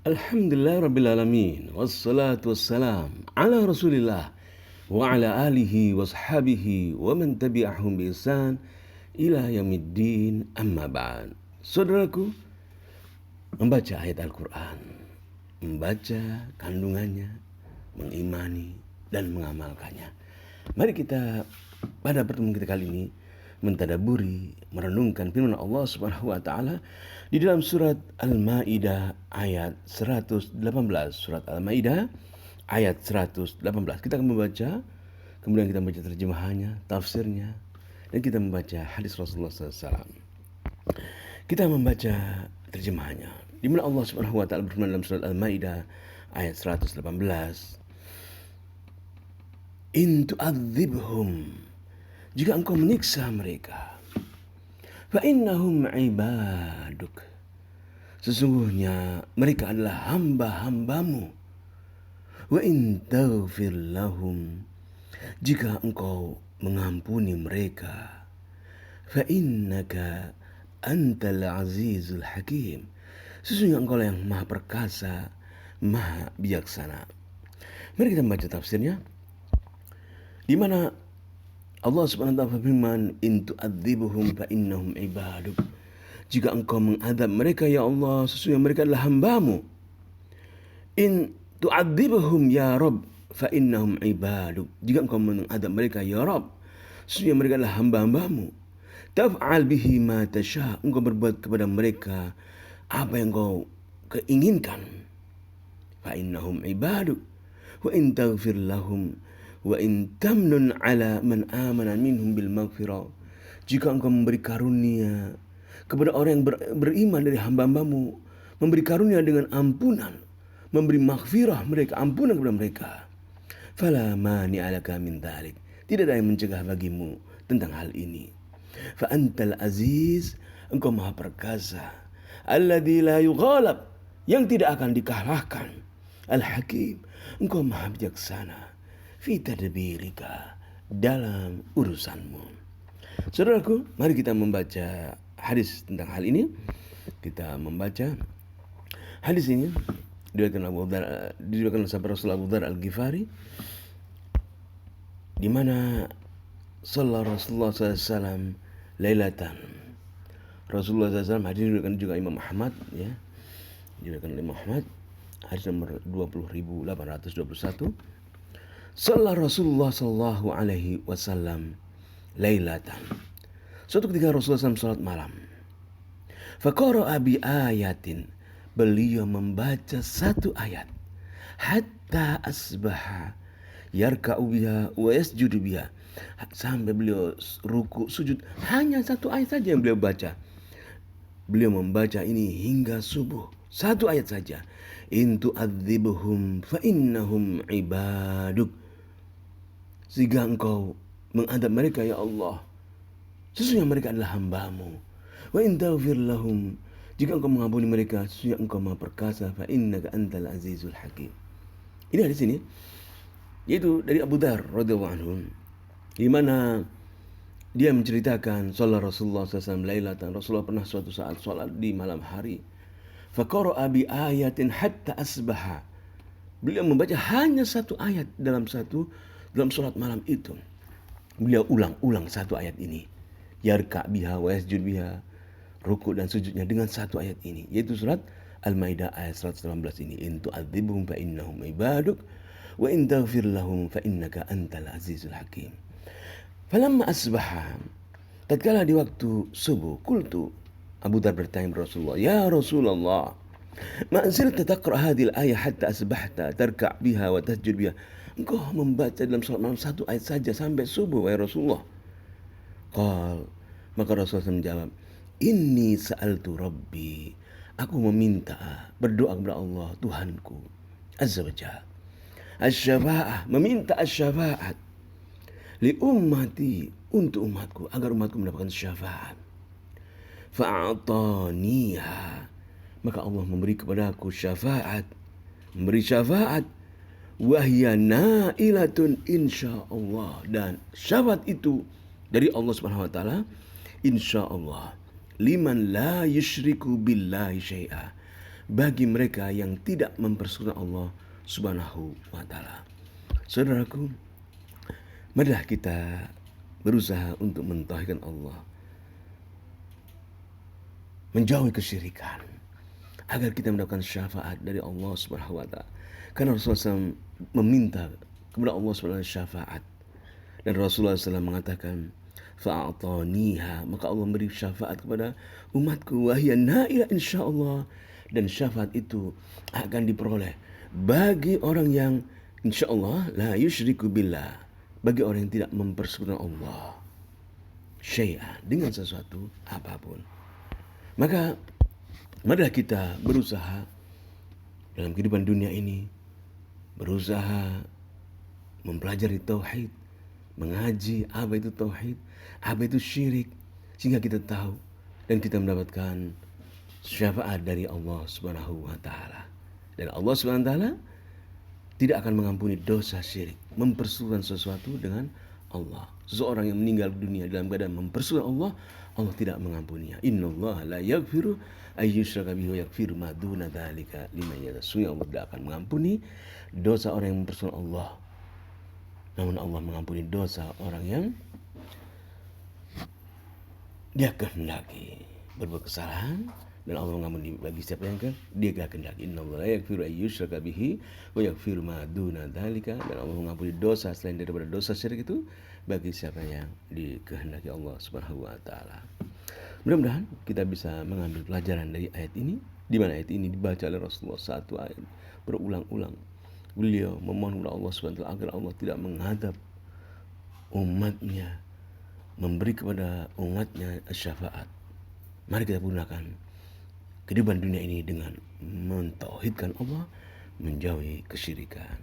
Alhamdulillah Rabbil Alamin. Wassalatu wassalam ala Rasulillah wa ala alihi wa sahabihi wa man tabi'ahum bi ihsan ila yaumiddin, amma ba'd. Saudaraku, membaca ayat Al-Quran, membaca kandungannya, mengimani dan mengamalkannya. Mari kita pada pertemuan kita kali ini mentadaburi, merenungkan firman Allah Subhanahu wa taala di dalam surat Al-Maidah ayat 118. Surat Al-Maidah ayat 118. Kita akan membaca, kemudian kita membaca terjemahannya, tafsirnya, dan kita membaca hadis Rasulullah SAW. Kita membaca terjemahannya, di mana Allah Subhanahu wa taala berfirman dalam surat Al-Maidah ayat 118. In tu'adzibhum, jika engkau menyiksa mereka, fa innahum ibaduk, sesungguhnya mereka adalah hamba-hambamu. Wa in taghfir lahum, jika engkau mengampuni mereka, fa innaka antal azizul hakim, sesungguhnya engkau yang maha perkasa, maha bijaksana. Mari kita membaca tafsirnya, di mana Allah Subhanahu wa taala berfirman, in tu'adzibuhum fa innahum ibaduk, jika engkau mengadab mereka ya Allah, sesungguhnya mereka adalah hambamu. In tu'adzibuhum ya Rabb fa innahum ibaduk, jika engkau mengadab mereka ya Rabb, sesungguhnya mereka adalah hamba-hambamu. Taf'al bihi ma tasha, engkau berbuat kepada mereka apa yang engkau keinginkan. Fa innahum ibaduk wa in taghfir lahum wa in tamnun ala man amana minhum bil maghfirah, jika engkau memberi karunia kepada orang yang beriman dari hamba-hambamu, memberi karunia dengan ampunan, memberi maghfirah mereka, ampunan kepada mereka, fala mani'a laka min dzalik, tidak ada yang mencegah bagimu tentang hal ini. Fa antal aziz, engkau maha perkasa, alladzi la yughalab, yang tidak akan dikalahkan, al hakim, engkau maha bijaksana, fi tadbirika, dalam urusanmu. Saudaraku, mari kita membaca hadis tentang hal ini. Kita membaca hadis ini diriwayatkan oleh sahabat Rasul Abu Dzar Al-Ghifari, di mana Rasulullah SAW lailatan. Rasulullah SAW hadis diriwayatkan juga Imam Ahmad, ya, diriwayatkan oleh Imam Ahmad, hadis nomor 20.821. Rasulullah sallallahu alaihi wasallam lailatan, suatu ketika Rasulullah SAW salat malam. Faqara'a bi ayatin, beliau membaca satu ayat, hatta asbaha yarka'u biha wa yasjudu biha, sampai beliau ruku sujud, hanya satu ayat saja yang beliau baca. Beliau membaca ini hingga subuh, satu ayat saja. In tu'adzibuhum fa innahum ibaduk, jika engkau mengadab mereka ya Allah, sesungguhnya mereka adalah hambamu. Wa in taghfir lahum, jika engkau mengampuni mereka, sesungguhnya engkau maha perkasa, fa innaka antal azizul hakim. Ini hadis ini yaitu dari Abu Dzar radhiyallahu anhu, di mana dia menceritakan salat Rasulullah SAW lailatan, Rasulullah pernah suatu saat salat di malam hari. Faqara'a bi ayatin hatta asbaha, beliau membaca hanya satu ayat dalam salat malam itu. Beliau ulang-ulang satu ayat ini, yarka biha wa yasjud biha, ruku dan sujudnya dengan satu ayat ini, yaitu surat Al-Maidah ayat 118 ini. In tu'adzibuhum fa innahum ibaduk wa in taghfir lahum fa innaka antal azizul hakim. Falamma asbaha, tatkala di waktu subuh, qultu, Abu Dzar bertanya kepada Rasulullah, ya Rasulullah, ma zilta taqra hadhil ayah hatta asbahta tarka' biha wa tasjud biha, engkau membaca dalam salat malam satu ayat saja sampai subuh wahai Rasulullah. Qal, maka Rasulullah menjawab, inni sa'altu rabbi, aku meminta, berdoa kepada Allah Tuhanku azza wa jalla, asy-syafa'ah, meminta asy-syafa'at, li ummati, untuk umatku, agar umatku mendapatkan syafaat. Fa'ataniha, maka Allah memberi kepadaku syafaat, memberi syafaat, wahya nailatun insyaallah, dan syafaat itu dari Allah Subhanahu wa taala insyaallah, liman la yusyriku billahi syai'a, bagi mereka yang tidak mempersekutukan Allah Subhanahu wa taala. Saudaraku, marilah kita berusaha untuk mentauhidkan Allah, menjauhi kesyirikan, agar kita mendapatkan syafaat dari Allah Subhanahu wa taala. Karena Rasulullah SAW meminta kepada Allah Subhanahu wa taala syafaat. Dan Rasulullah SAW mengatakan, fa'ataniha, maka Allah memberi syafaat kepada umatku, wahia naila insyaallah, dan syafaat itu akan diperoleh bagi orang yang insyaallah la yusyriku billah, bagi orang yang tidak mempersekutukan Allah syai'an, dengan sesuatu apapun. Maka marilah kita berusaha dalam kehidupan dunia ini, berusaha mempelajari tauhid, mengaji apa itu tauhid, apa itu syirik, sehingga kita tahu dan kita mendapatkan syafaat dari Allah Subhanahu wa taala. Dan Allah Subhanahu wa taala tidak akan mengampuni dosa syirik, mempersekutukan sesuatu dengan Allah. Seseorang yang meninggal dunia dalam keadaan mempersekutukan Allah, Allah tidak mengampuninya. Innallaha la yaghfiru ayyushraka bihi wa yaghfiru ma duna dzalika liman yasha. Allah tidak akan mengampuni dosa orang yang mempersekutukan Allah. Namun Allah mengampuni dosa orang yang dia kehendaki berbuat kesalahan, dan Allah mengampuni bagi siapa yang dia kehendaki. Innallaha la yaghfiru ayyushraka bihi wa yaghfiru ma duna dzalika, dan Allah mengampuni dosa selain daripada dosa syirik itu bagi siapa yang dikehendaki Allah Subhanahu wa taala. Mudah-mudahan kita bisa mengambil pelajaran dari ayat ini, di mana ayat ini dibaca oleh Rasulullah satu ayat berulang-ulang. Beliau memohon kepada Allah Subhanahu wa taala agar Allah tidak menghadap umatnya, memberi kepada umatnya syafaat. Mari kita gunakan kehidupan dunia ini dengan mentauhidkan Allah, menjauhi kesyirikan.